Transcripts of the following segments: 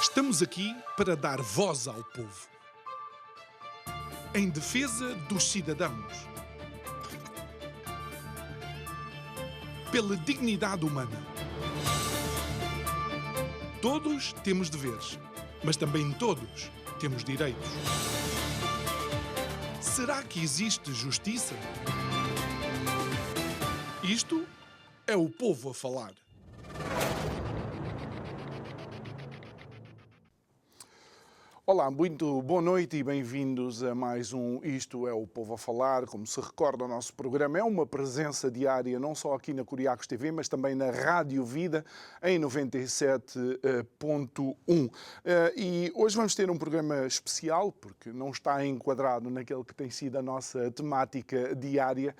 Estamos aqui para dar voz ao povo, em defesa dos cidadãos, pela dignidade humana. Todos temos deveres, mas também todos temos direitos. Será que existe justiça? Isto é o povo a falar. Olá, muito boa noite e bem-vindos a mais um Isto é o Povo a Falar. Como se recorda, o nosso programa é uma presença diária, não só aqui na Curiacos TV, mas também na Rádio Vida, em 97.1. E hoje vamos ter um programa especial, porque não está enquadrado naquele que tem sido a nossa temática diária,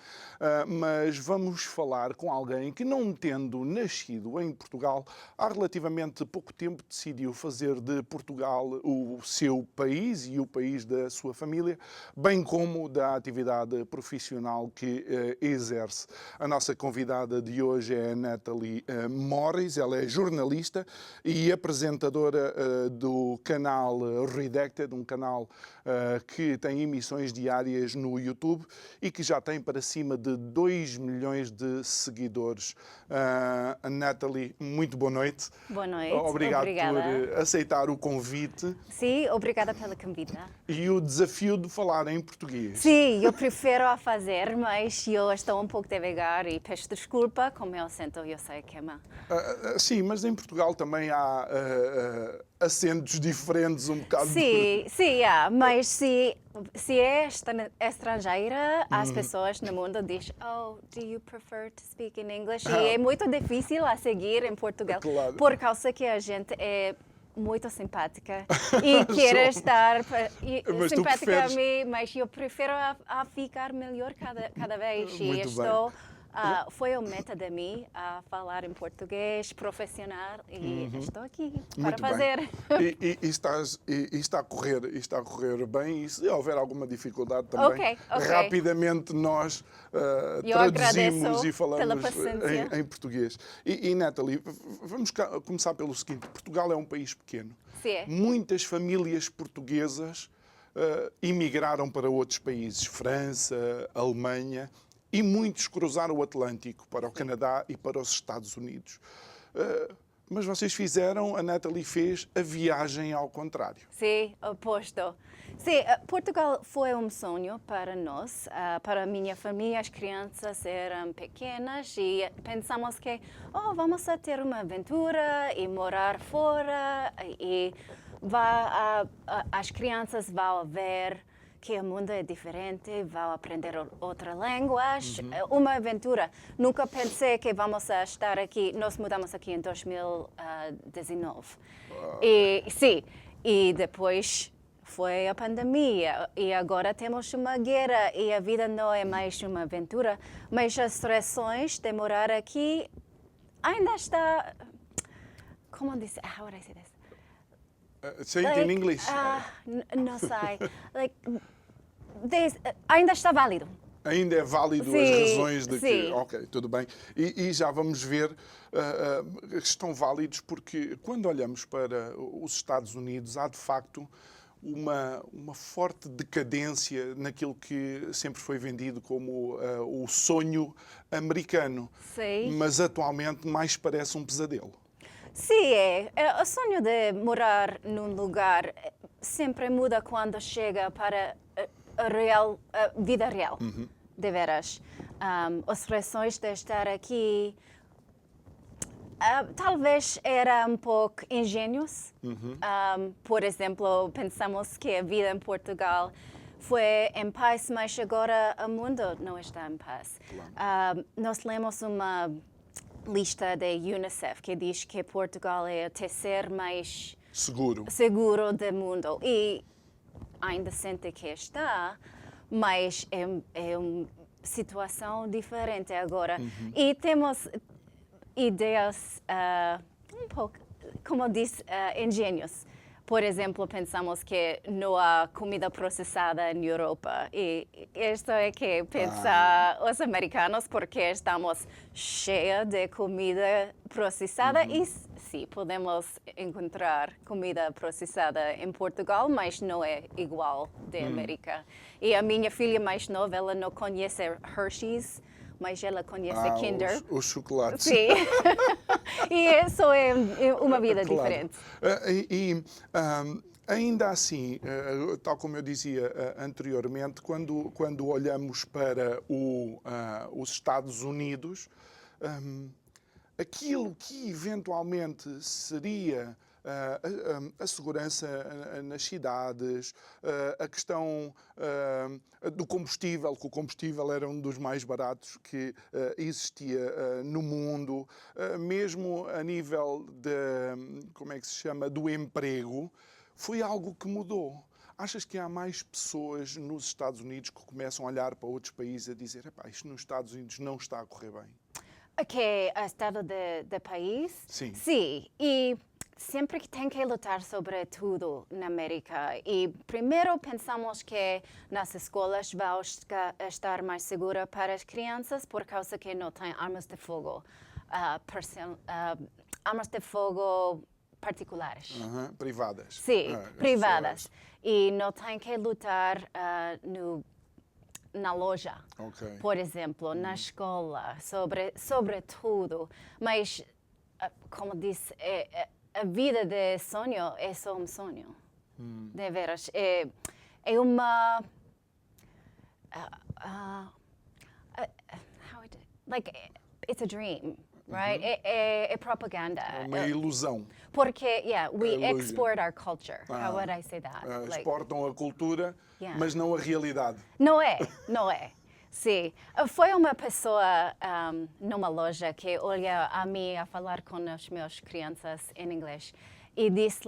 mas vamos falar com alguém que, não tendo nascido em Portugal, há relativamente pouco tempo decidiu fazer de Portugal o seu país e o país da sua família, bem como da atividade profissional que exerce. A nossa convidada de hoje é a Natalie Morris. Ela é jornalista e apresentadora do canal Redacted, um canal que tem emissões diárias no YouTube e que já tem para cima de 2 milhões de seguidores. Natalie, muito boa noite. Boa noite. Obrigado Obrigada por aceitar o convite. Sim, obrigada pela convite. E o desafio de falar em português. Sim, eu prefiro a fazer, mas eu estou um pouco devagar e peço desculpa com o meu acento, eu sei que é má. Sim, mas em Portugal também há acentos diferentes um bocado. Sim, há, mas se é estrangeira, as pessoas no mundo dizem, oh, do you prefer to speak in English? E é muito difícil a seguir em Portugal, Claro. por causa que a gente é muito simpática e quer estar Mas simpática preferes... a mim, mas eu prefiro a ficar melhor cada vez. Muito E estou, foi o meta de mim a falar em português profissional e estou aqui para Muito fazer. Bem. E está a correr bem, e se houver alguma dificuldade também, Ok. rapidamente nós Eu traduzimos agradeço e falamos pela paciência. em português. E Natalie, vamos começar pelo seguinte: Portugal é um país pequeno. Sim. Muitas famílias portuguesas imigraram para outros países, França, Alemanha, e muitos cruzaram o Atlântico para o Canadá e para os Estados Unidos. Mas vocês fizeram, a Natalie fez a viagem ao contrário. Sim, oposto. Sim, Portugal foi um sonho para nós, para a minha família. As crianças eram pequenas e pensamos que vamos a ter uma aventura e morar fora e as crianças vão ver que o mundo é diferente, vão aprender outra língua, uma aventura. Nunca pensei que vamos a estar aqui. Nós mudamos aqui em 2019. E depois foi a pandemia e agora temos uma guerra e a vida não é mais uma aventura, mas as restrições de morar aqui ainda está, como dizer, how would I say this? Say it in English. Não sei. Ainda está válido. Ainda é válido Sim, as razões de que... sim. Ok, tudo bem. E já vamos ver que estão válidos, porque quando olhamos para os Estados Unidos, há de facto uma forte decadência naquilo que sempre foi vendido como o sonho americano. Sim. Mas atualmente mais parece um pesadelo. Sim, é. O sonho de morar num lugar sempre muda quando chega para a vida real, de veras. As razões de estar aqui talvez era um pouco ingênuos. Por exemplo, pensamos que a vida em Portugal foi em paz, mas agora o mundo não está em paz. Claro. Nós lemos uma lista da UNICEF que diz que Portugal é o terceiro mais seguro do mundo. E ainda sente que está, mas é uma situação diferente agora. E temos ideias um pouco, como diz, ingênuas. Por exemplo, pensamos que não há comida processada na Europa. E isto é que pensa os americanos, porque estamos cheios de comida processada. E sim, podemos encontrar comida processada em Portugal, mas não é igual da América. E a minha filha mais nova, ela não conhece Hershey's, mas ela conhece Kinder. Os chocolates. Sim. E isso é uma vida Claro. diferente. Ainda assim, tal como eu dizia anteriormente, quando olhamos para os Estados Unidos, aquilo que eventualmente seria a segurança nas cidades, a questão do combustível, que o combustível era um dos mais baratos que existia no mundo, mesmo a nível como é que se chama, do emprego, foi algo que mudou. Achas que há mais pessoas nos Estados Unidos que começam a olhar para outros países a dizer, epá, isto nos Estados Unidos não está a correr bem? Que é o estado do país? Sim. Sim, e sempre que tem que lutar sobre tudo na América. E primeiro pensamos que nas escolas vai estar mais segura para as crianças por causa que não tem armas de fogo. Armas de fogo particulares. Privadas. Sim, privadas. E não tem que lutar na loja, por exemplo, na escola, sobre tudo. Mas, como disse, a vida de sonho é só um sonho. De veras. É uma... it's a dream. Right? É propaganda. É uma ilusão. Porque, we export our culture. How would I say that? Exportam a cultura, mas não a realidade. Não é. Sim. Foi uma pessoa numa loja que olha a mim a falar com as minhas crianças em inglês e disse,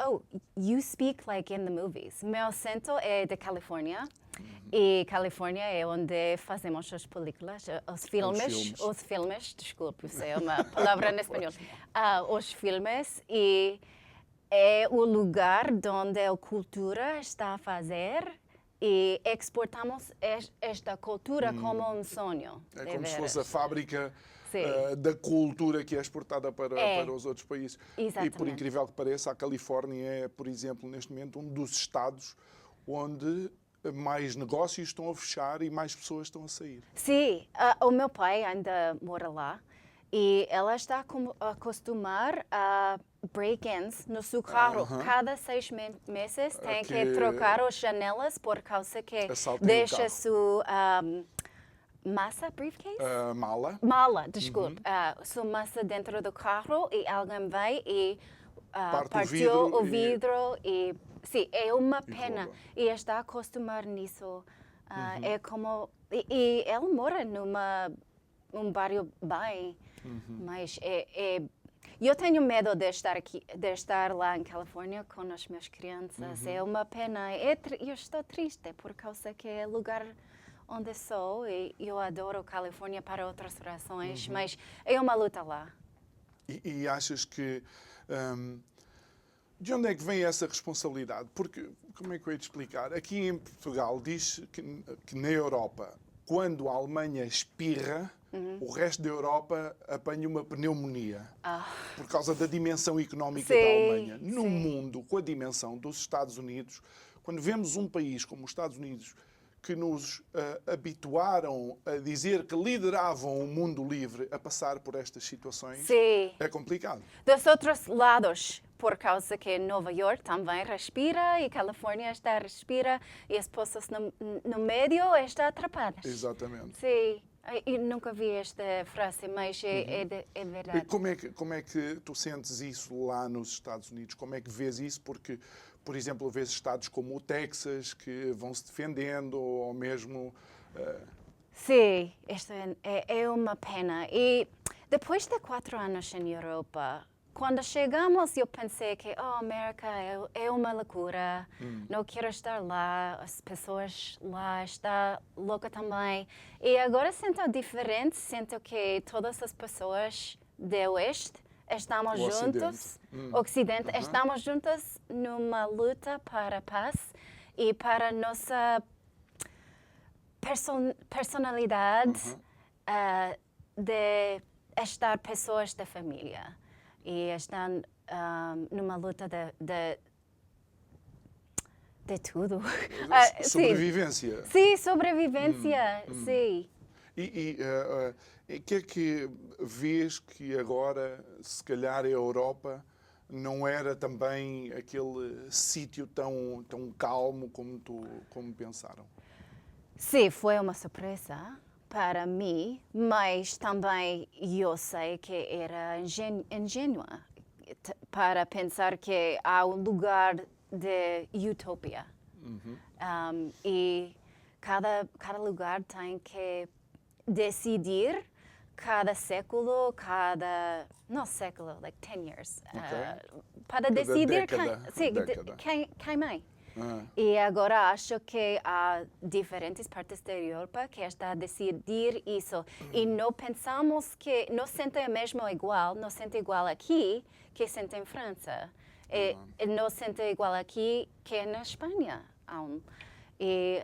oh, you speak like in the movies. Meu acento é da Califórnia. E Califórnia é onde fazemos as películas, os filmes, desculpe, isso é uma palavra em espanhol. Os filmes, e é o lugar onde a cultura está a fazer e exportamos esta cultura como um sonho. É como se fosse a fábrica da cultura que é exportada para os outros países. Exatamente. E por incrível que pareça, a Califórnia é, por exemplo, neste momento, um dos estados onde mais negócios estão a fechar e mais pessoas estão a sair. Sim, o meu pai ainda mora lá e ela está a acostumar a break-ins no seu carro. Cada 6 meses tem que trocar as janelas por causa que deixa sua massa, briefcase? Mala. Mala, desculpe. Sua massa dentro do carro e alguém vai e partiu o vidro e... Sim, é uma pena. E está a acostumar nisso. É como... E ela mora num bairro bem, mas eu tenho medo de estar lá em Califórnia com as minhas crianças. É uma pena. Eu estou triste por causa que é o lugar onde sou e eu adoro Califórnia para outras razões, mas é uma luta lá. E achas que... de onde é que vem essa responsabilidade? Porque, como é que eu ia te explicar? Aqui em Portugal diz que na Europa, quando a Alemanha espirra, o resto da Europa apanha uma pneumonia. Por causa da dimensão económica da Alemanha. No mundo, com a dimensão dos Estados Unidos, quando vemos um país como os Estados Unidos, que nos habituaram a dizer que lideravam o mundo livre a passar por estas situações, é complicado. Dos outros lados, por causa que Nova York também respira e Califórnia está a respirar e as pessoas no meio estão atrapadas. Exatamente. Sim, eu nunca vi esta frase, mas é verdade. E como é que tu sentes isso lá nos Estados Unidos? Como é que vês isso? Porque, por exemplo, vês estados como o Texas que vão se defendendo ou mesmo... Sim, isto é uma pena. E depois de 4 anos em Europa, quando chegamos, eu pensei que a América é uma loucura, não quero estar lá, as pessoas lá estão loucas também. E agora sinto diferente, sinto que todas as pessoas do Oeste estamos juntos, Ocidente, estamos juntos numa luta para a paz e para a nossa personalidade de estar pessoas da família. e estão numa luta de tudo. Sobrevivência. Sim, sobrevivência, sim. E que é que vês que agora, se calhar, a Europa não era também aquele sítio tão calmo como pensaram? Sim, foi uma surpresa para mim, mas também eu sei que era ingênua para pensar que há um lugar de utopia. E cada lugar tem que decidir cada século, não século, like 10 years, para decidir quem é. E agora acho que há diferentes partes da Europa que estão a decidir isso. E não pensamos que não sentem mesmo igual, não sentem igual aqui que sentem em França. E não sentem igual aqui que na Espanha. E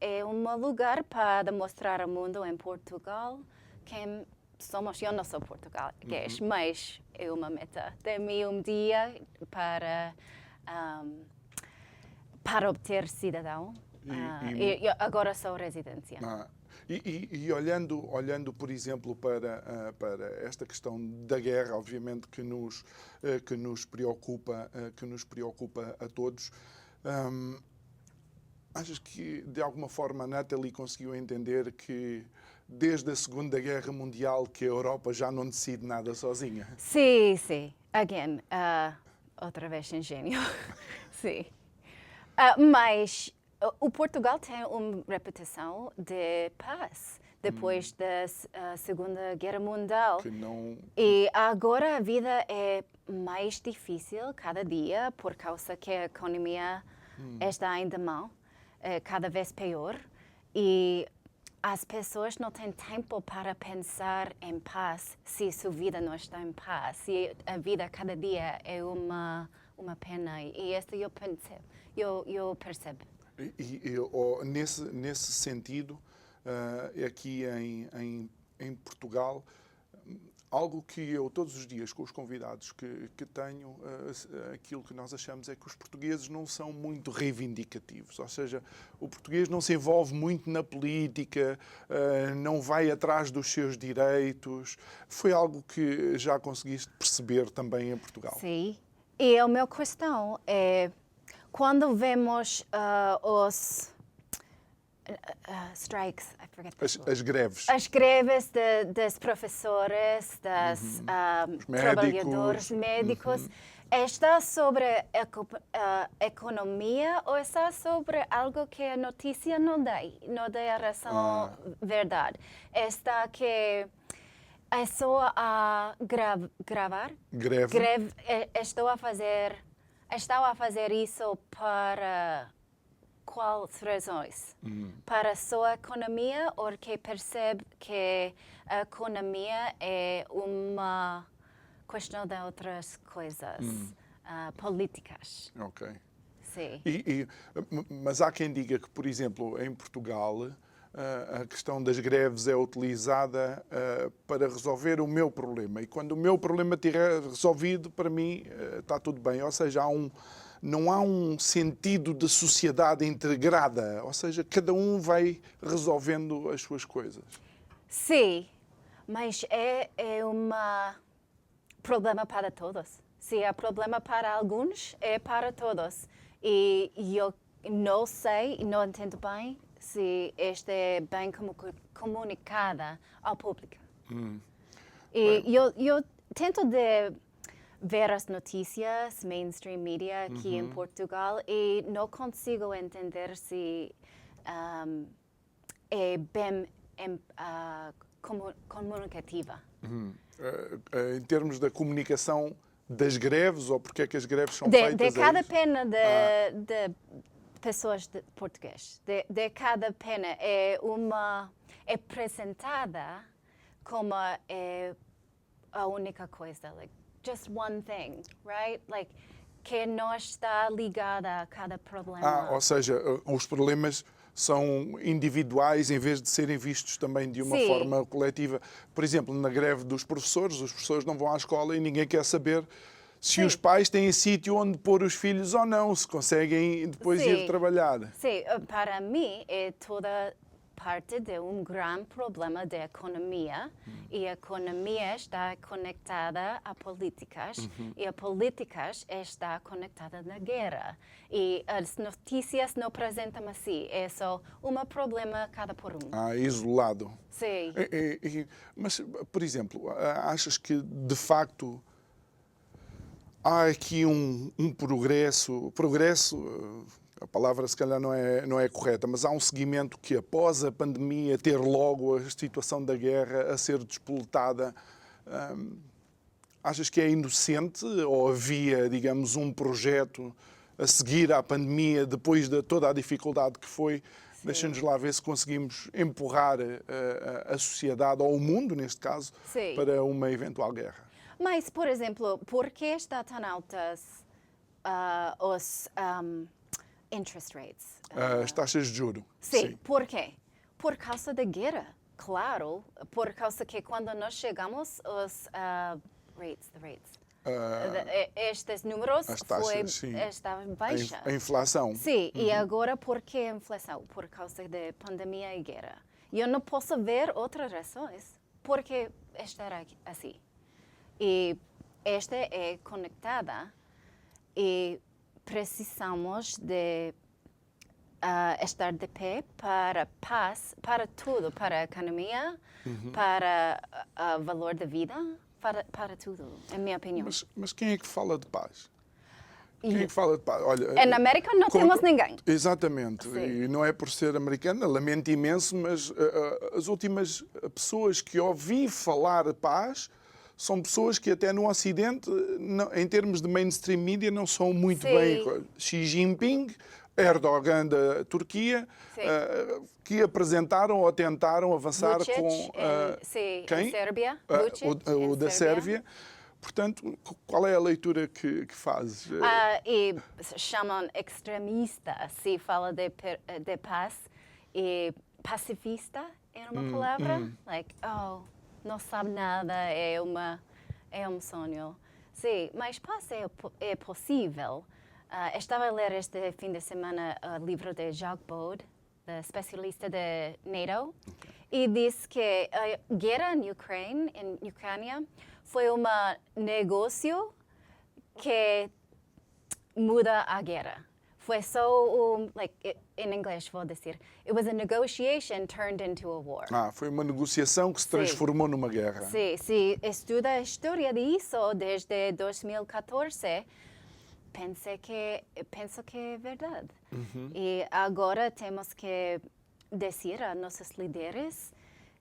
é um lugar para mostrar ao mundo em Portugal quem somos. Eu não sou português, mas é uma meta de mim um dia para obter cidadão. E agora sou residência. E olhando, por exemplo, para esta questão da guerra, obviamente que nos preocupa a todos. Achas que, de alguma forma, a Nathalie conseguiu entender que, desde a Segunda Guerra Mundial, que a Europa já não decide nada sozinha? Sim. Again, outra vez ingênuo. Sim. Mas o Portugal tem uma reputação de paz depois da Segunda Guerra Mundial. E agora a vida é mais difícil cada dia por causa que a economia está em demão, cada vez pior. E as pessoas não têm tempo para pensar em paz se sua vida não está em paz. Se a vida cada dia é uma pena. E isso eu percebo. Nesse sentido, aqui em Portugal, algo que eu todos os dias com os convidados que tenho, aquilo que nós achamos é que os portugueses não são muito reivindicativos, ou seja, o português não se envolve muito na política, não vai atrás dos seus direitos. Foi algo que já conseguiste perceber também em Portugal? Sim, e a minha questão é, quando vemos os strikes, I forget as greves. As greves das professores, dos trabalhadores, médicos. Está sobre a economia ou está sobre algo que a notícia não dá a razão verdade? Está que é só a gravar? Greve. Estou a fazer isso para quais razões? Para a sua economia ou que percebe que a economia é uma questão de outras coisas políticas? Ok. Sim. Mas há quem diga que, por exemplo, em Portugal, a questão das greves é utilizada para resolver o meu problema. E quando o meu problema estiver resolvido, para mim está tudo bem. Ou seja, não há um sentido de sociedade integrada. Ou seja, cada um vai resolvendo as suas coisas. Sim, mas é um problema para todos. Se é problema para alguns, é para todos. E eu não sei, não entendo bem se esta é bem comunicada ao público. E eu tento de ver as notícias, mainstream media aqui em Portugal e não consigo entender se é bem comunicativa. Em termos da comunicação das greves, ou porque é que as greves são feitas? De cada pena de pessoas de português, de cada pena é apresentada como a única coisa, like just one thing, right? Que não está ligada a cada problema. Ou seja, os problemas são individuais em vez de serem vistos também de uma forma coletiva. Por exemplo, na greve dos professores, os professores não vão à escola e ninguém quer saber se os pais têm sítio onde pôr os filhos ou não, se conseguem depois ir trabalhar. Sim, para mim é toda parte de um grande problema da economia e a economia está conectada a políticas e a políticas está conectada na guerra e as notícias não apresentam assim, é só um problema cada por um. Isolado. Sim. Mas, por exemplo, achas que de facto há aqui um progresso, a palavra se calhar não é correta, mas há um seguimento que após a pandemia ter logo a situação da guerra a ser despoletada, achas que é inocente ou havia, digamos, um projeto a seguir à pandemia depois de toda a dificuldade que foi? Deixa-nos lá ver se conseguimos empurrar a sociedade, ou o mundo neste caso, para uma eventual guerra. Mas, por exemplo, por que está tão altas os interest rates? As taxas de juros. Sim, por quê? Por causa da guerra, claro. Por causa que quando nós chegamos, os rates, estes números estavam baixos. A inflação. Sim, e agora por que a inflação? Por causa da pandemia e guerra. Eu não posso ver outras razões por que estará assim. E esta é conectada e precisamos de estar de pé para paz, para tudo, para a economia, para o valor da vida, para tudo, em minha opinião. Mas quem é que fala de paz? Quem é que fala de paz? Olha, na América não temos ninguém. Exatamente. E não é por ser americana, lamento imenso, mas as últimas pessoas que ouvi falar de paz são pessoas que até no Ocidente, em termos de mainstream media, não são muito bem. Xi Jinping, Erdogan da Turquia, que apresentaram ou tentaram avançar Vučić, com... quem? Sérvia. O da Sérvia. Portanto, qual é a leitura que fazes? E chamam extremista, se fala de paz, e pacifista é uma palavra, não sabe nada, é um sonho. Sim, mas paz é possível. Estava a ler este fim de semana o livro de Jacques Bode, especialista de NATO, e disse que a guerra na Ucrânia foi um negócio que muda a guerra. Foi só em inglês vou dizer, it was a negotiation turned into a war. Foi uma negociação que se transformou numa guerra. Sim, se estuda a história disso desde 2014, penso que é verdade. E agora temos que dizer a nossos líderes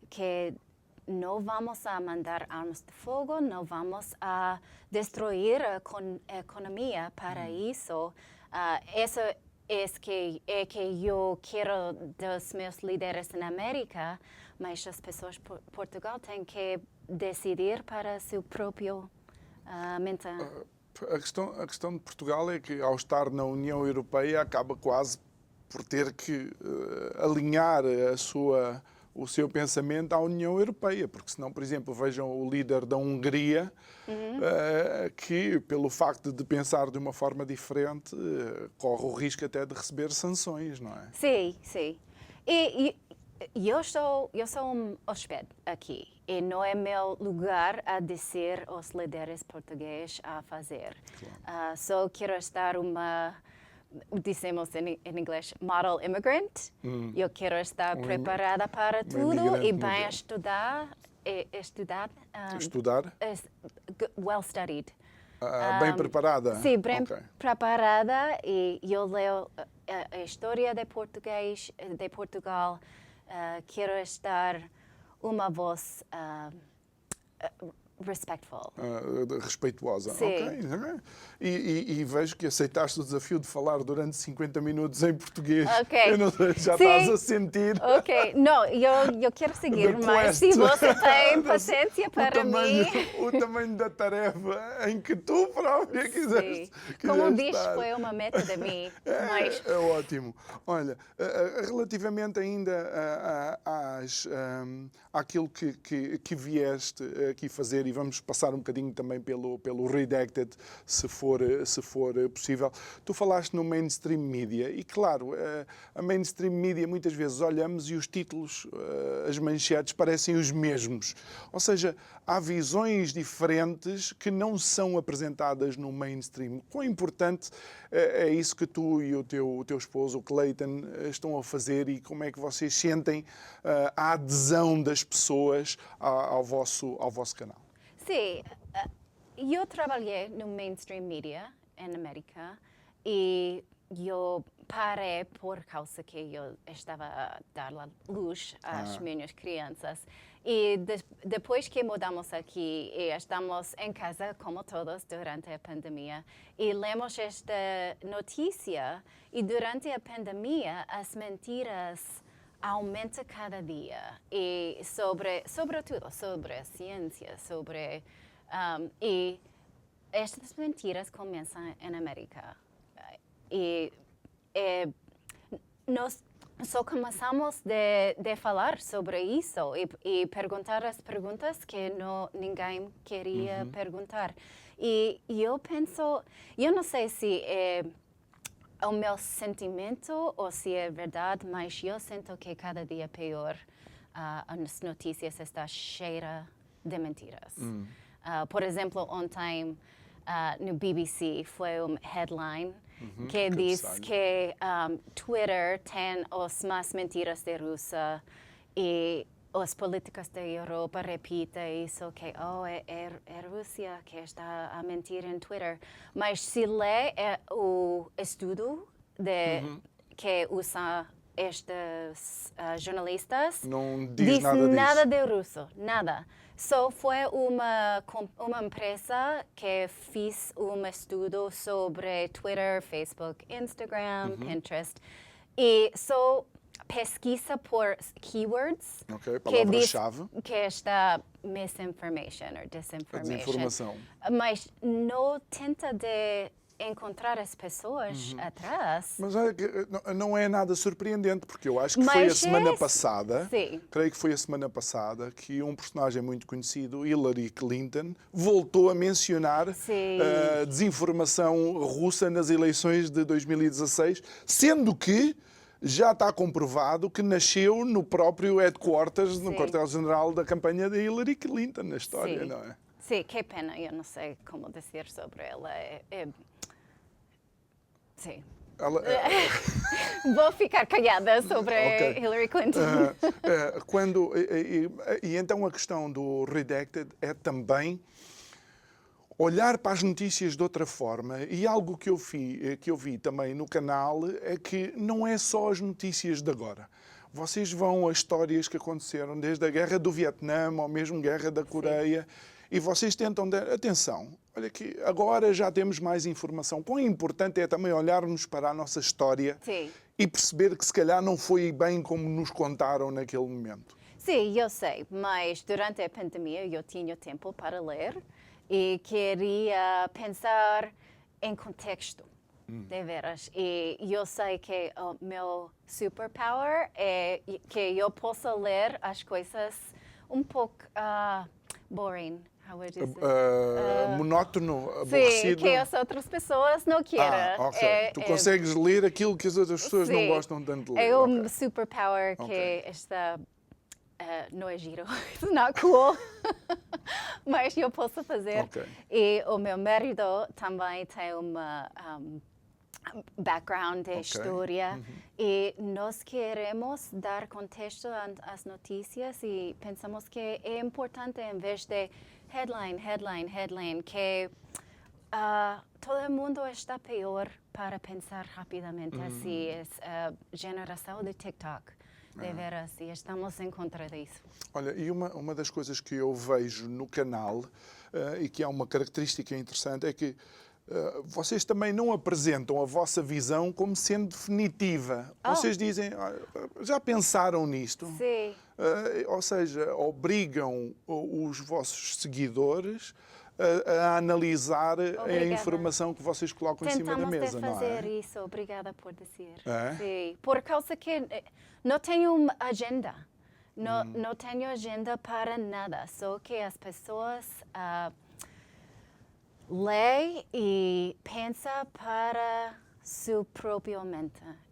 que não vamos a mandar armas de fogo, não vamos a destruir a economia para isso. Isso é que eu quero dos meus líderes na América, mas as pessoas de Portugal têm que decidir para seu próprio mente. A questão de Portugal é que, ao estar na União Europeia, acaba quase por ter que alinhar o seu pensamento à União Europeia, porque senão, por exemplo, vejam o líder da Hungria, que, pelo facto de pensar de uma forma diferente, corre o risco até de receber sanções, não é? Sim, sim. E eu sou um hóspede aqui, e não é meu lugar a dizer aos líderes portugueses a fazer. Claro. Só quero estar dizemos em inglês, model immigrant. Eu quero estar preparada para tudo e bem estudar. Well studied. Bem preparada? Sim, bem preparada. E eu leio a história de Portugal. Quero estar uma voz respectful. Respeituosa. Sim. Ok. E vejo que aceitaste o desafio de falar durante 50 minutos em português. Ok. Eu não sei, já Sim. estás a sentir. Ok. Não, eu quero seguir, mas se você tem paciência para mim... O tamanho da tarefa em que tu própria quiseste Como disse, estar. foi uma meta de mim. Mas... É ótimo. Olha, relativamente ainda àquilo que vieste aqui fazer, e vamos passar um bocadinho também pelo Redacted, se for possível. Tu falaste no mainstream media e, claro, a mainstream media muitas vezes olhamos e os títulos, as manchetes parecem os mesmos. Ou seja, há visões diferentes que não são apresentadas no mainstream. Quão importante é isso que tu e o teu esposo, o Clayton, estão a fazer, e como é que vocês sentem a adesão das pessoas ao vosso canal? Sim, eu trabalhei no mainstream media na América e eu parei por causa que eu estava a dar luz às minhas crianças. E depois que mudamos aqui e estamos em casa, como todos, durante a pandemia, e lemos esta notícia, e durante a pandemia as mentiras aumentam cada dia, e sobretudo sobre a ciência, e estas mentiras começam na América. E nós só começamos de falar sobre isso e perguntar as perguntas que ninguém queria perguntar. E eu penso, eu não sei se é o meu sentimento ou se é verdade, mas eu sinto que cada dia pior as notícias estão cheias de mentiras. Por exemplo, ontem no BBC foi headline que diz que Twitter tem as más mentiras da Rússia e as políticas da Europa repetem isso, que é a Rússia que está a mentir em Twitter. Mas se lê o estudo que usa estes jornalistas, não diz nada de russo, nada. Só foi uma empresa que fez um estudo sobre Twitter, Facebook, Instagram, Pinterest, e só pesquisa por keywords palavra-chave, que está misinformation ou disinformation. Desinformação. Mas não tenta de encontrar as pessoas atrás. Mas não é nada surpreendente, porque eu acho que foi a semana passada, creio que foi a semana passada, que um personagem muito conhecido, Hillary Clinton, voltou a mencionar a desinformação russa nas eleições de 2016, sendo que já está comprovado que nasceu no próprio headquarters, no quartel-general da campanha de Hillary Clinton, na história, não é? Sim, que pena, eu não sei como dizer sobre ela. Sim. Vou ficar calhada sobre Hillary Clinton. E então a questão do Redacted é também olhar para as notícias de outra forma, e algo que eu vi também no canal é que não é só as notícias de agora. Vocês vão a histórias que aconteceram desde a Guerra do Vietnã ou mesmo Guerra da Coreia, e vocês tentam dar atenção. Olha que agora já temos mais informação. Quão importante é também olharmos para a nossa história e perceber que se calhar não foi bem como nos contaram naquele momento. Sim, eu sei, mas durante a pandemia eu tinha tempo para ler e queria pensar em contexto, de veras. E eu sei que o meu superpower é que eu posso ler as coisas um pouco boring. Monótono, aborrecido. Sim, que as outras pessoas não querem. Tu consegues ler aquilo que as outras pessoas não gostam tanto de ler. É um superpower que está... não é giro, it's not cool, mas eu posso fazer. E o meu marido também tem uma background de história e nós queremos dar contexto às notícias e pensamos que é importante, em vez de headline, que todo mundo está pior para pensar rapidamente. Assim, a geração de TikTok. de veras, e estamos em contra disso. Olha, e uma das coisas que eu vejo no canal, e que é uma característica interessante, é que vocês também não apresentam a vossa visão como sendo definitiva. Vocês dizem, já pensaram nisto? Sim. Ou seja, obrigam os vossos seguidores a analisar a informação que vocês colocam em cima da mesa, não é? Tentamos fazer isso, obrigada por dizer. Sim, por causa que não tenho uma agenda. Não tenho agenda para nada, só que as pessoas leem e pensam para sua própria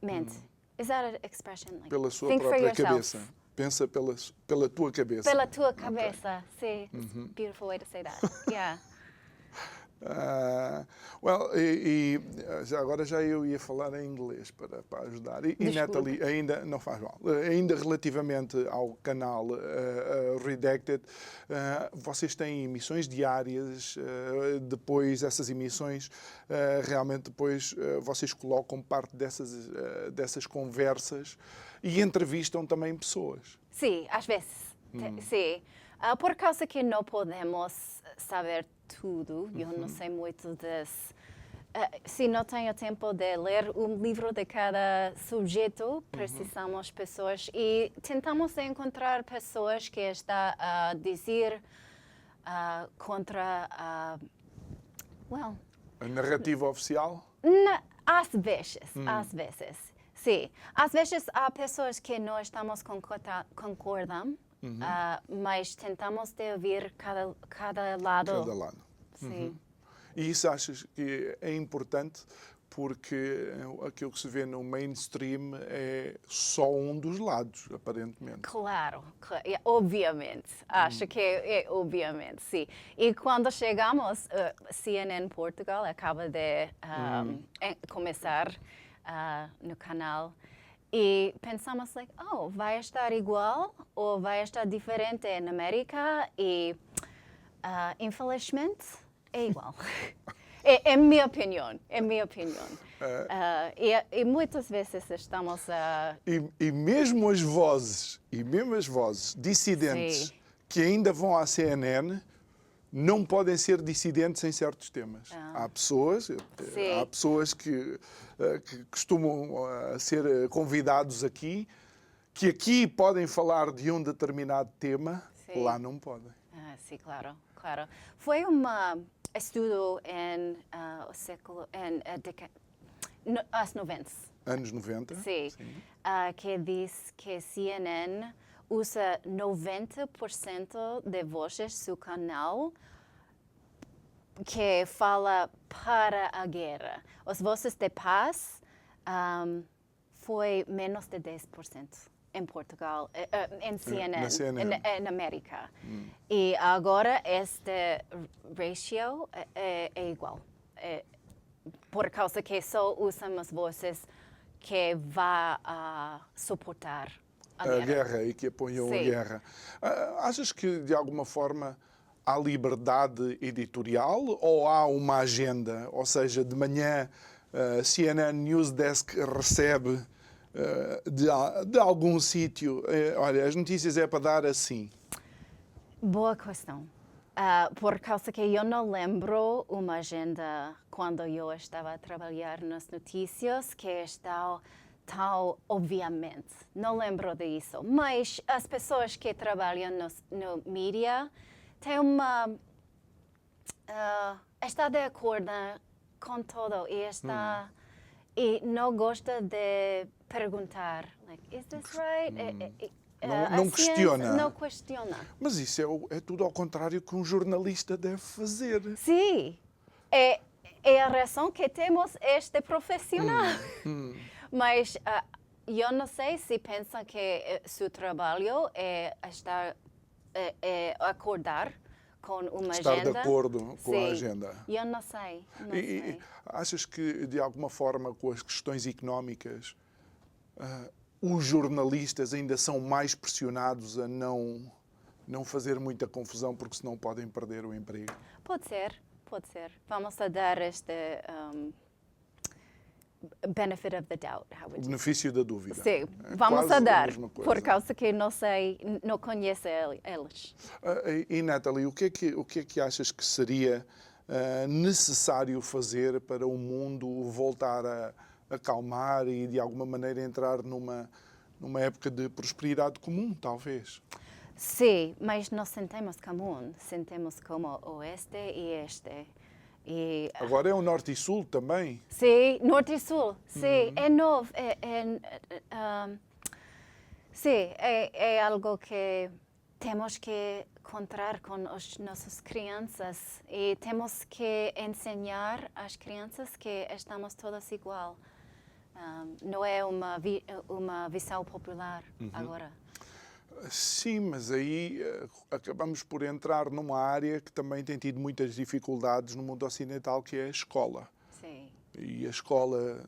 mente. Is that an expression? Like, pela sua think própria for yourself. cabeça. Pensa pela tua cabeça. Pela tua cabeça, sim. It's a beautiful way to say that. Yeah. Agora já eu ia falar em inglês para ajudar. E Natalie, ainda não faz mal. Ainda relativamente ao canal Redacted, vocês têm emissões diárias, depois essas emissões, realmente depois vocês colocam parte dessas conversas e entrevistam também pessoas. Sim, às vezes. Sim. Por causa que não podemos saber tudo, eu não sei muito disso. Se não tenho tempo de ler um livro de cada sujeito, precisamos de pessoas e tentamos encontrar pessoas que estão a dizer contra a narrativa oficial? Às vezes. Sim, às vezes há pessoas que não estamos concordando, mas tentamos de ouvir cada lado. Cada lado. Sim. E isso achas que é importante porque aquilo que se vê no mainstream é só um dos lados, aparentemente. Claro, obviamente. Acho que é obviamente, sim. E quando chegamos, CNN Portugal acaba de começar no canal e pensamos, vai estar igual ou vai estar diferente na América? E, infelizmente, é igual. É minha opinião, e muitas vezes estamos a... E mesmo as vozes dissidentes que ainda vão à CNN não podem ser dissidentes em certos temas. Há pessoas que costumam ser convidados aqui, que aqui podem falar de um determinado tema, lá não podem. Sim, claro. Foi estudo em anos 90. Anos 90? Sim. Que diz que CNN usa 90% de vozes do canal que fala para a guerra. As vozes de paz foi menos de 10% em Portugal, em CNN, na América. E agora este ratio é igual. Por causa que só usam as vozes que vão suportar a guerra e que apoiam a guerra. Achas que, de alguma forma, há liberdade editorial ou há uma agenda? Ou seja, de manhã, CNN News Desk recebe de algum sítio, olha, as notícias é para dar assim. Boa questão. Por causa que eu não lembro uma agenda quando eu estava a trabalhar nas notícias que está tão obviamente. Não lembro disso. Mas as pessoas que trabalham no mídia têm está de acordo com tudo e não gosta de perguntar, is this right? Não questiona. Não questiona. Mas isso é tudo ao contrário que um jornalista deve fazer. Sim, é a razão que temos este profissional. Mas eu não sei se pensa que seu trabalho é acordar com uma agenda. Estar de acordo com a agenda. Eu não sei. E achas que, de alguma forma, com as questões económicas, os jornalistas ainda são mais pressionados a não fazer muita confusão porque senão podem perder o emprego? Pode ser. Vamos a dar benefit of the doubt. O benefício da dúvida. Sim, vamos a dar, por causa que não sei, não conheço eles. E Natalie, o que é que achas que seria necessário fazer para o mundo voltar a acalmar e de alguma maneira entrar numa época de prosperidade comum, talvez? Sim, mas não sentimos comum, sentimos como oeste e este. E, agora é o norte e sul também? Sim, norte e sul, sim, é novo. Sim, é algo que temos que encontrar com as nossas crianças e temos que ensinar às crianças que estamos todas igual. Não é uma visão popular agora. Sim, mas aí acabamos por entrar numa área que também tem tido muitas dificuldades no mundo ocidental, que é a escola. Sim. E a escola,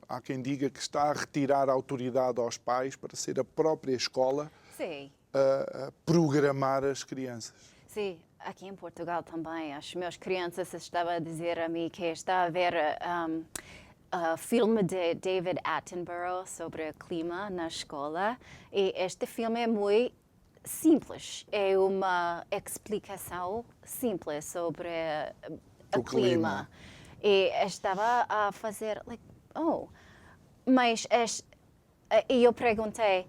há quem diga que está a retirar a autoridade aos pais para ser a própria escola a programar as crianças. Sim, aqui em Portugal também. As minhas crianças estavam a dizer a mim que está a ver filme de David Attenborough sobre o clima na escola e este filme é muito simples. É uma explicação simples sobre o clima. E estava a fazer, mas e eu perguntei,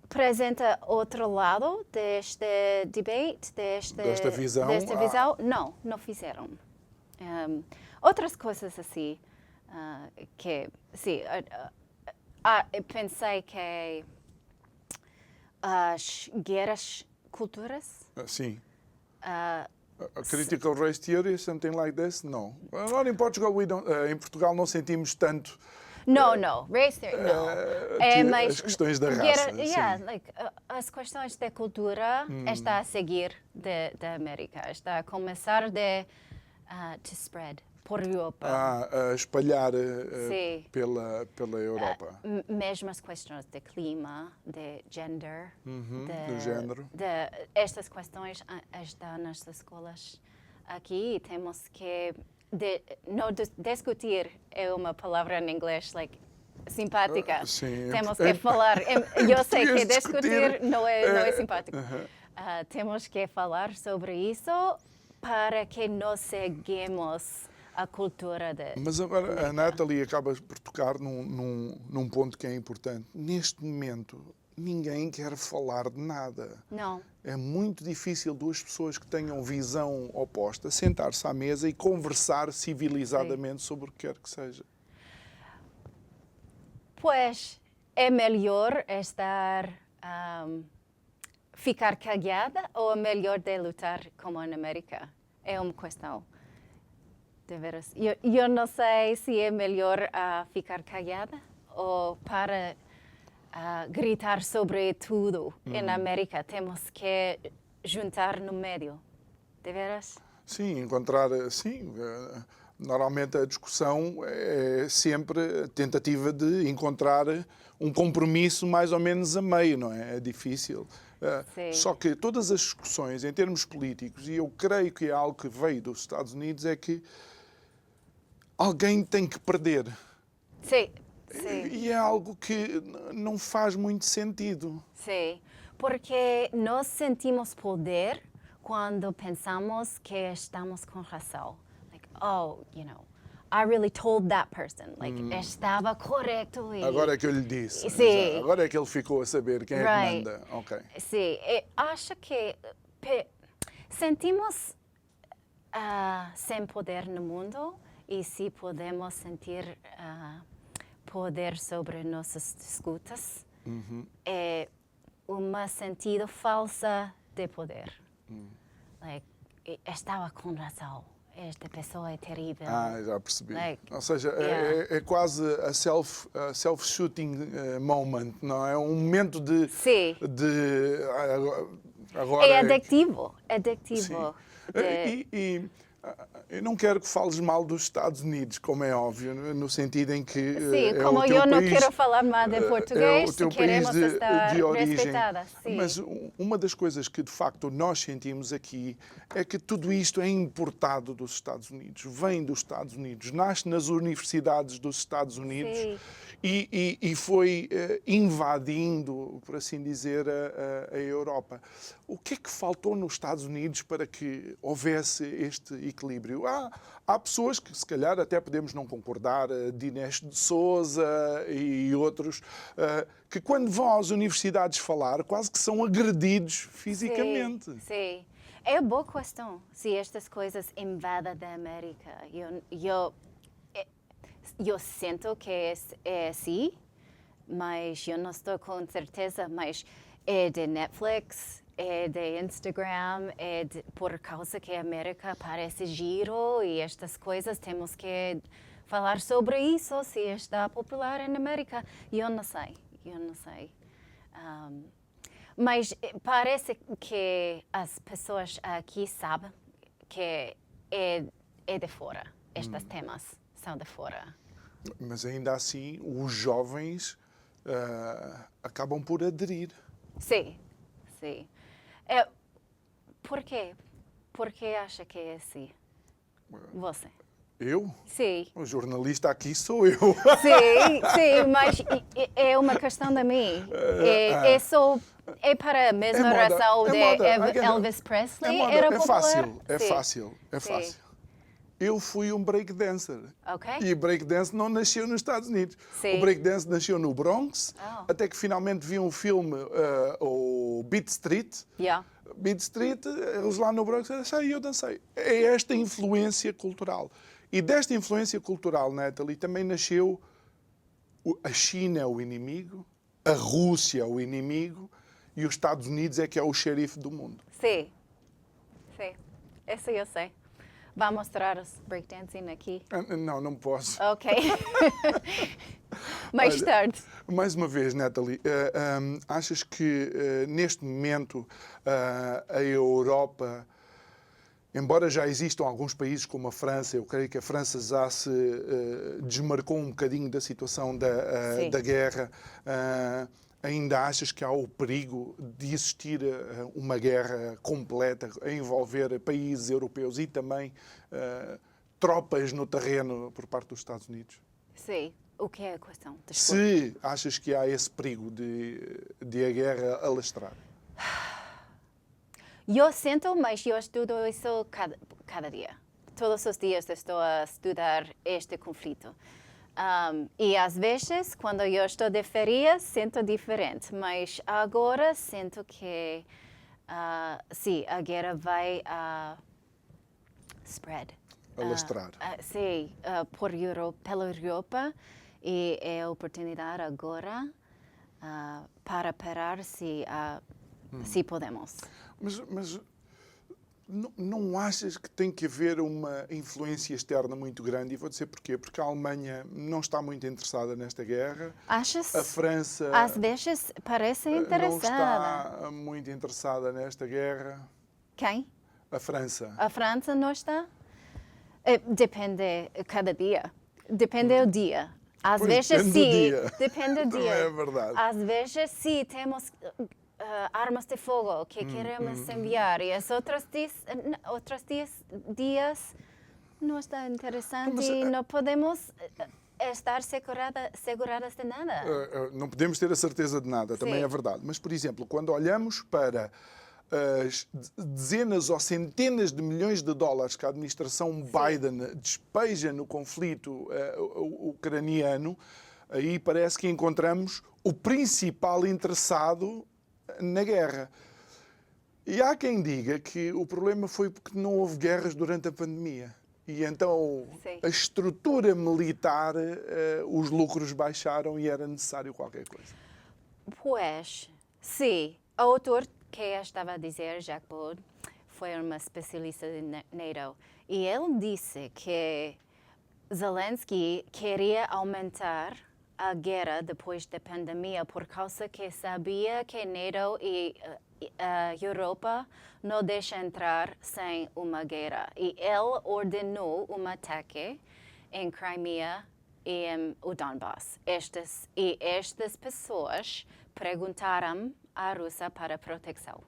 apresenta outro lado deste debate, desta visão? Não fizeram. Outras coisas assim. Que sim, eu pensei que as guerras culturas. Sim. Critical race theory, something like this? No. Not in Portugal, em Portugal não sentimos tanto. Não, race theory, não. Mas as questões da raça. As questões da cultura está a seguir da América, está a começar to spread. Por Europa. A espalhar pela Europa. Mesmo as questões de clima, de gender, do género. Estas questões estão nas escolas aqui. Temos que não discutir é uma palavra em inglês simpática. Sim, temos que falar. Eu sei que discutir não é simpático. Temos que falar sobre isso para que não seguimos a cultura Mas agora a Natalie acaba por tocar num ponto que é importante. Neste momento, ninguém quer falar de nada. Não. É muito difícil duas pessoas que tenham visão oposta sentar-se à mesa e conversar civilizadamente sobre o que quer que seja. Pois, é melhor ficar callada ou é melhor de lutar como na América? É uma questão. De veras. Eu não sei se é melhor ficar callada ou para gritar sobre tudo. Na América temos que juntar no meio. De veras? Sim, encontrar, sim. Normalmente a discussão é sempre a tentativa de encontrar um compromisso mais ou menos a meio, não é? É difícil. Só que todas as discussões em termos políticos, e eu creio que é algo que veio dos Estados Unidos, é que alguém tem que perder. Sim. E é algo que não faz muito sentido. Sim, porque nós sentimos poder quando pensamos que estamos com razão. I really told that person. Estava correto. Agora é que eu lhe disse. Sim. Agora é que ele ficou a saber quem é que manda. Okay. Sim, acho que sentimos sem poder no mundo. E se podemos sentir poder sobre nossas disputas, é um sentido falso de poder. Estava com razão. Esta pessoa é terrível. Já percebi. Ou seja, é quase a self-shooting moment, não é? Um momento de... Sim. Agora é adictivo. Sim. Eu não quero que fales mal dos Estados Unidos, como é óbvio, no sentido em que sim, como eu não quero falar mal de português, o teu queremos país estar de origem. respeitada. Sim. Mas uma das coisas que de facto nós sentimos aqui é que tudo isto é importado dos Estados Unidos, vem dos Estados Unidos, nasce nas universidades dos Estados Unidos. Sim. E foi invadindo, por assim dizer, a Europa. O que é que faltou nos Estados Unidos para que houvesse este equilíbrio? Há pessoas que, se calhar, até podemos não concordar, Dinesh de Souza e outros, que quando vão às universidades falar, quase que são agredidos fisicamente. Sim, sim. É boa questão se estas coisas invadem da América. Eu sinto que é assim, mas eu não estou com certeza. Mas é de Netflix, é de Instagram, por causa que a América parece giro e estas coisas temos que falar sobre isso, se está popular na América. Eu não sei. Mas parece que as pessoas aqui sabem que é de fora, estes temas são de fora. Mas ainda assim, os jovens acabam por aderir. Sim. Por quê? Por que acha que é assim? Você? Eu? Sim. O jornalista aqui sou eu. Sim, mas é uma questão de mim. É para a mesma razão de Elvis Presley? Era popular? É fácil. Eu fui um breakdancer. Okay. E breakdance não nasceu nos Estados Unidos. Sim. O breakdance nasceu no Bronx, até que finalmente vi um filme, o Beat Street. Yeah. Beat Street, eles lá no Bronx, eu dancei. É esta influência cultural. E desta influência cultural, Natalie, também nasceu a China, o inimigo, a Rússia, o inimigo, e os Estados Unidos é que é o xerife do mundo. Sim. Isso eu sei. Vai mostrar os breakdancing aqui? Não posso. Ok. Mais tarde. Mais uma vez, Natalie, achas que neste momento a Europa, embora já existam alguns países como a França, eu creio que a França já se desmarcou um bocadinho da situação da guerra, ainda achas que há o perigo de existir uma guerra completa a envolver países europeus e também tropas no terreno por parte dos Estados Unidos? Sim. O que é a questão? Desculpa. Se achas que há esse perigo de a guerra alastrar? Eu sinto, mas eu estudo isso cada dia. Todos os dias estou a estudar este conflito. E às vezes, quando eu estou de férias, sinto diferente. Mas agora sinto que, sim, a guerra vai spread. Alastrar. Sim, pela Europa. E é a oportunidade agora para parar se podemos. Mas não achas que tem que haver uma influência externa muito grande? E vou dizer porquê. Porque a Alemanha não está muito interessada nesta guerra. Achas? A França... Às vezes parece interessada. Não está muito interessada nesta guerra. Quem? A França. A França não está? Depende cada dia. Depende do dia. Às vezes sim. Depende do dia. Não é verdade. Às vezes sim, temos... armas de fogo que queremos enviar e os outros dias não está interessante e não podemos estar seguradas de nada. Não podemos ter a certeza de nada, também é verdade. Mas, por exemplo, quando olhamos para as dezenas ou centenas de milhões de dólares que a administração Biden despeja no conflito ucraniano, aí parece que encontramos o principal interessado na guerra. E há quem diga que o problema foi porque não houve guerras durante a pandemia. E então a estrutura militar, os lucros baixaram e era necessário qualquer coisa. Pois, sim. O autor que eu estava a dizer, Jack Bode, foi uma especialista de NATO. E ele disse que Zelensky queria aumentar a guerra depois da pandemia por causa que sabia que NATO e a Europa não deixa entrar sem uma guerra. E ele ordenou um ataque em Crimea e em Donbass. Estas pessoas perguntaram à Rússia para proteção.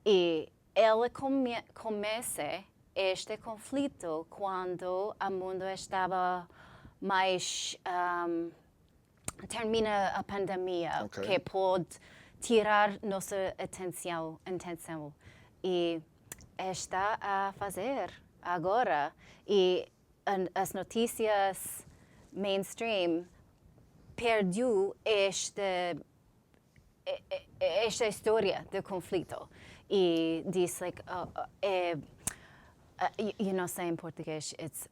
E ela começa este conflito quando o mundo estava mais... termina a pandemia, que pode tirar nossa atenção. E está a fazer agora. E as notícias mainstream perdeu esta história do conflito. E diz, eu não sei em português, it's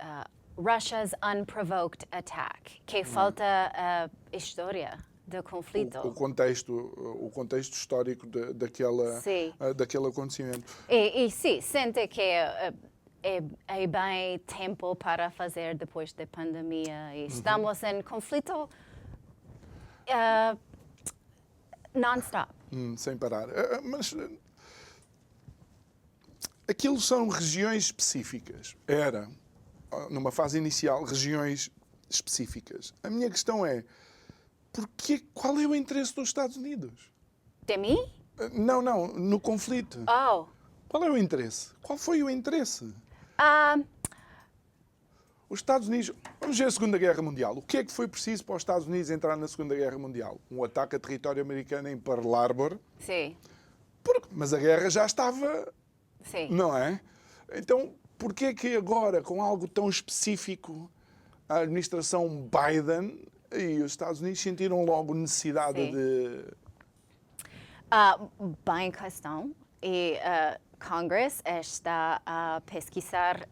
Russia's unprovoked attack, que falta a história do conflito. O contexto histórico daquele acontecimento. E sim, sente que é bem tempo para fazer depois da pandemia. E estamos em conflito non-stop. Sem parar. Mas aquilo são regiões específicas. Era, numa fase inicial, regiões específicas. A minha questão é, qual é o interesse dos Estados Unidos? De mim? Não, no conflito. Oh. Qual é o interesse? Qual foi o interesse? Os Estados Unidos... Vamos ver a Segunda Guerra Mundial. O que é que foi preciso para os Estados Unidos entrar na Segunda Guerra Mundial? Um ataque a território americano em Pearl Harbor. Sim. Mas a guerra já estava... Sim. Não é? Então, porquê que agora, com algo tão específico, a administração Biden e os Estados Unidos sentiram logo necessidade de... Bem questão. E Congress está a pesquisar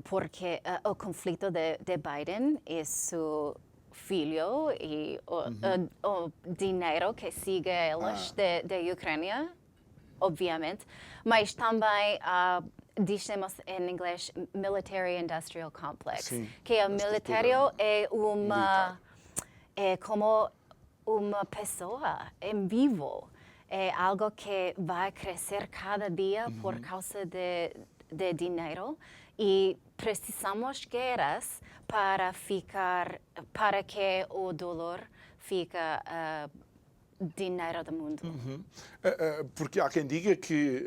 porque o conflito de Biden é seu filho e o dinheiro que siga eles da Ucrânia, obviamente, mas também dizemos em inglês Military Industrial Complex, Sim, que o militário é como uma pessoa em vivo. É algo que vai crescer cada dia por causa de dinheiro e precisamos guerras para que o dólar fique dinheiro do mundo. Porque há quem diga que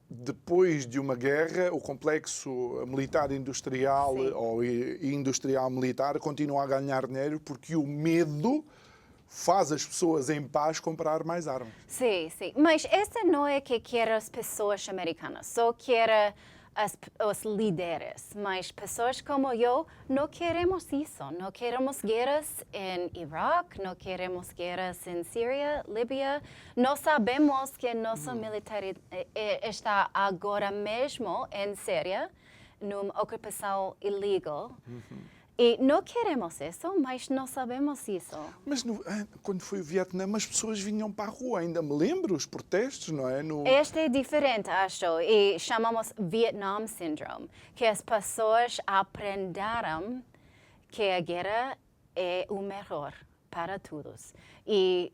depois de uma guerra o complexo militar-industrial ou industrial-militar continua a ganhar dinheiro porque o medo faz as pessoas em paz comprar mais armas. Sim. Mas essa não é que quer as pessoas americanas, só quer os líderes. Mas pessoas como eu não queremos isso. Não queremos guerras em Iraque, não queremos guerras em Síria, Líbia. Nós sabemos que nosso militar está agora mesmo em Síria, numa ocupação ilegal. E não queremos isso, mas não sabemos isso. Mas quando foi o Vietnã, as pessoas vinham para a rua. Ainda me lembro os protestos, não é? Este é diferente, acho, e chamamos Vietnam Syndrome, que as pessoas aprenderam que a guerra é o melhor para todos. E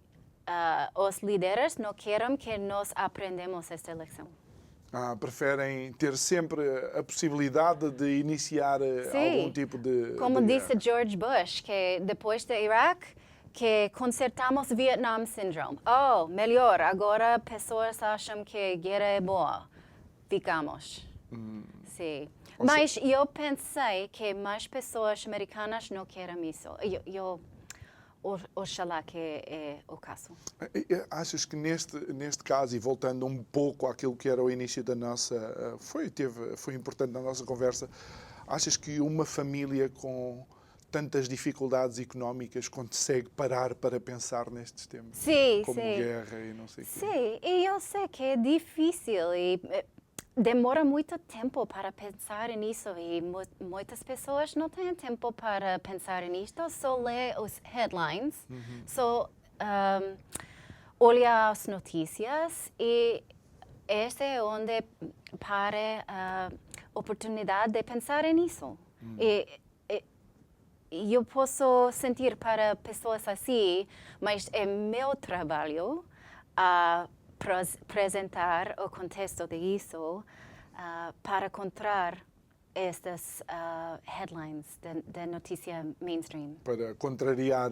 os líderes não querem que nós aprendamos esta lição. Preferem ter sempre a possibilidade de iniciar algum tipo de... Como disse George Bush, que depois do Iraque, que consertamos Vietnam Syndrome. Melhor, agora pessoas acham que a guerra é boa. Ficamos. Sim. Mas eu pensei que mais pessoas americanas não querem isso. Oxalá que é o caso. Achas que neste caso, e voltando um pouco àquilo que era o início da nossa... Foi importante na nossa conversa, achas que uma família com tantas dificuldades económicas consegue parar para pensar nestes temas? Sim, como guerra e não sei o quê? Sim, e eu sei que é difícil e demora muito tempo para pensar nisso e muitas pessoas não têm tempo para pensar nisto, só lê os headlines, só olha as notícias e esta é onde para a oportunidade de pensar nisso. E eu posso sentir para pessoas assim, mas é meu trabalho a apresentar o contexto disso para encontrar estas headlines da notícia mainstream. Para contrariar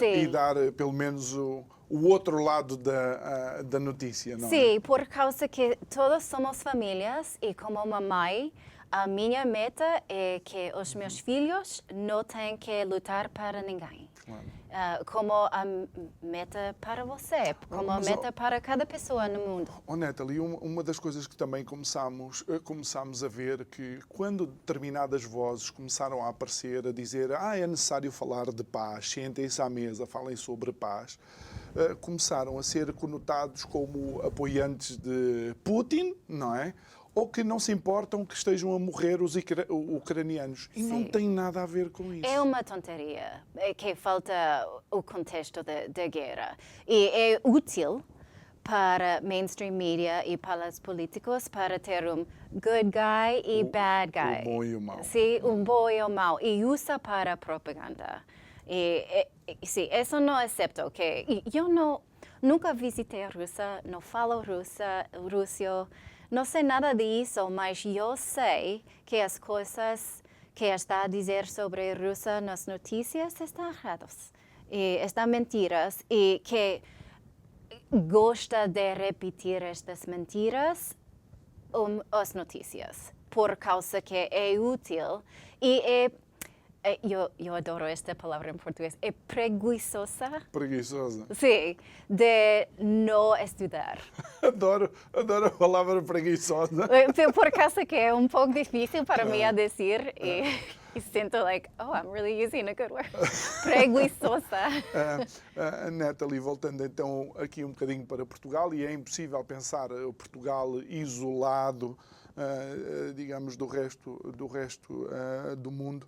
e dar pelo menos o outro lado da notícia, não é? Sim, por causa que todos somos famílias e como mamãe, a minha meta é que os meus filhos não tenham que lutar para ninguém. Claro. Como a meta para você, como a meta para cada pessoa no mundo. Nathalie, uma das coisas que também começámos a ver que quando determinadas vozes começaram a aparecer, a dizer é necessário falar de paz, sentem-se à mesa, falem sobre paz, começaram a ser conotados como apoiantes de Putin, não é? Ou que não se importam que estejam a morrer os ucranianos. E não tem nada a ver com isso. É uma tonteria, que falta o contexto da guerra. E é útil para mainstream media e para os políticos para ter good guy e bad guy. O bom e o mau. Sim, o bom e o mau. E usa para propaganda. Sim, isso não aceito. Eu nunca visitei a Rússia, não falo russo. Não sei nada disso, mas eu sei que as coisas que está a dizer sobre a Rússia nas notícias estão erradas. E estão mentiras. E que gosta de repetir estas mentiras as notícias. Por causa que é útil e eu adoro esta palavra em português, é preguiçosa. Preguiçosa. Sim, de não estudar. Adoro a palavra preguiçosa. Por causa que é um pouco difícil para mim a dizer e sinto I'm really using a good word. Preguiçosa. Nathalie, voltando então aqui um bocadinho para Portugal, e é impossível pensar o Portugal isolado, digamos, do resto do mundo.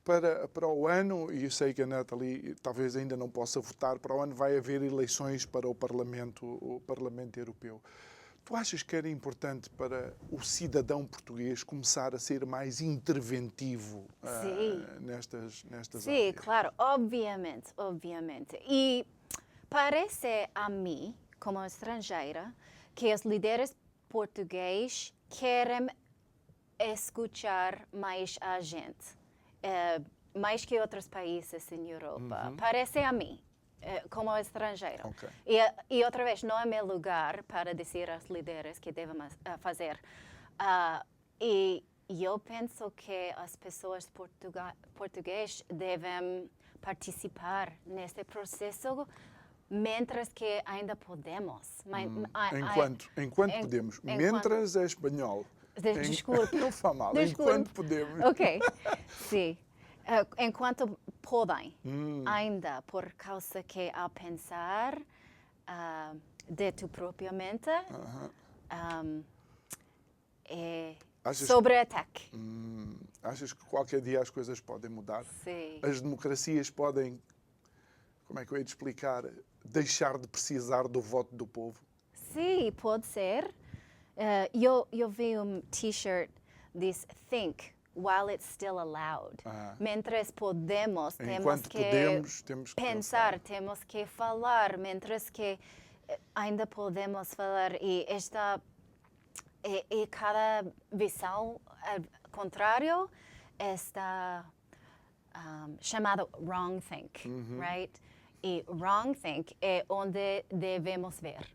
Para o ano, e eu sei que a Nathalie talvez ainda não possa votar, para o ano vai haver eleições para o Parlamento Europeu. Tu achas que era importante para o cidadão português começar a ser mais interventivo nestas Sim, áreas? claro, obviamente. E parece a mim, como estrangeira, que os líderes portugueses querem escutar mais a gente, mais que outros países em Europa. Parece a mim, como estrangeira. Okay. E outra vez, não é meu lugar para dizer aos líderes que devem fazer. E eu penso que as pessoas portuguesas devem participar nesse processo Mentras que ainda podemos. Enquanto podemos. Mentras é espanhol. Desculpe. Não faz mal. Enquanto podemos. Ok. Sim. Enquanto podem. Ainda por causa que ao pensar de tu própria mente é sobre ataque. Achas que qualquer dia as coisas podem mudar? Sim. As democracias podem, como é que eu ia te explicar, deixar de precisar do voto do povo? Sim, pode ser. Eu vi t-shirt diz think while it's still allowed. Mentras podemos, temos que pensar, temos que falar, mentras que ainda podemos falar. E cada visão contrário está chamado wrong think, right? E wrong think é onde devemos ver,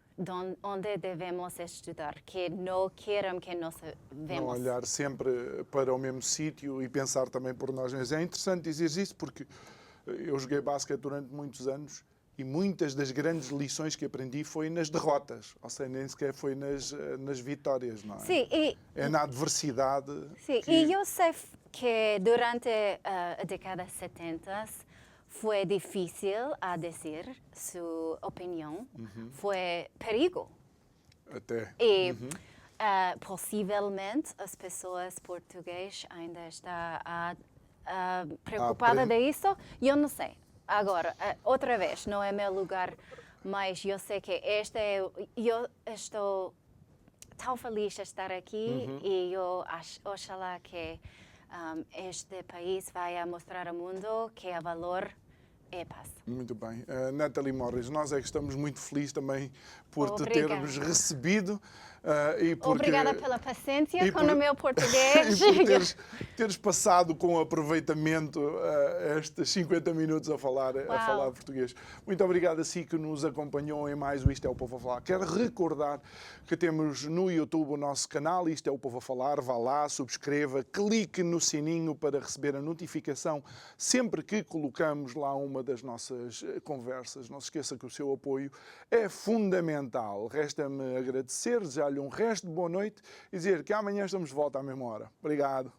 onde devemos estudar, que não querem que nós vemos. Não olhar sempre para o mesmo sítio e pensar também por nós mesmos. É interessante dizer isso porque eu joguei basquete durante muitos anos e muitas das grandes lições que aprendi foi nas derrotas, ou seja, nem sequer foi nas vitórias, não é? Sim, é na adversidade. Sim, e eu sei que durante a década de 70 foi difícil a dizer sua opinião, foi perigo. Até. E possivelmente as pessoas portuguesas ainda estão preocupadas disso, eu não sei. Agora, outra vez, não é meu lugar, mas eu sei que eu estou tão feliz de estar aqui e eu oxalá que este país vai mostrar ao mundo que o valor passa. Muito bem. Nathalie Morris, nós é que estamos muito felizes também por te Obrigada. termos recebido. Obrigada pela paciência com o meu português. E por teres passado com aproveitamento estes 50 minutos a falar português. Muito obrigado a si que nos acompanhou em mais o Isto é o Povo a Falar. Quero recordar que temos no YouTube o nosso canal Isto é o Povo a Falar. Vá lá, subscreva, clique no sininho para receber a notificação sempre que colocamos lá uma das nossas conversas. Não se esqueça que o seu apoio é fundamental. Resta-me agradecer, desejar-lhe um resto de boa noite e dizer que amanhã estamos de volta à mesma hora. Obrigado.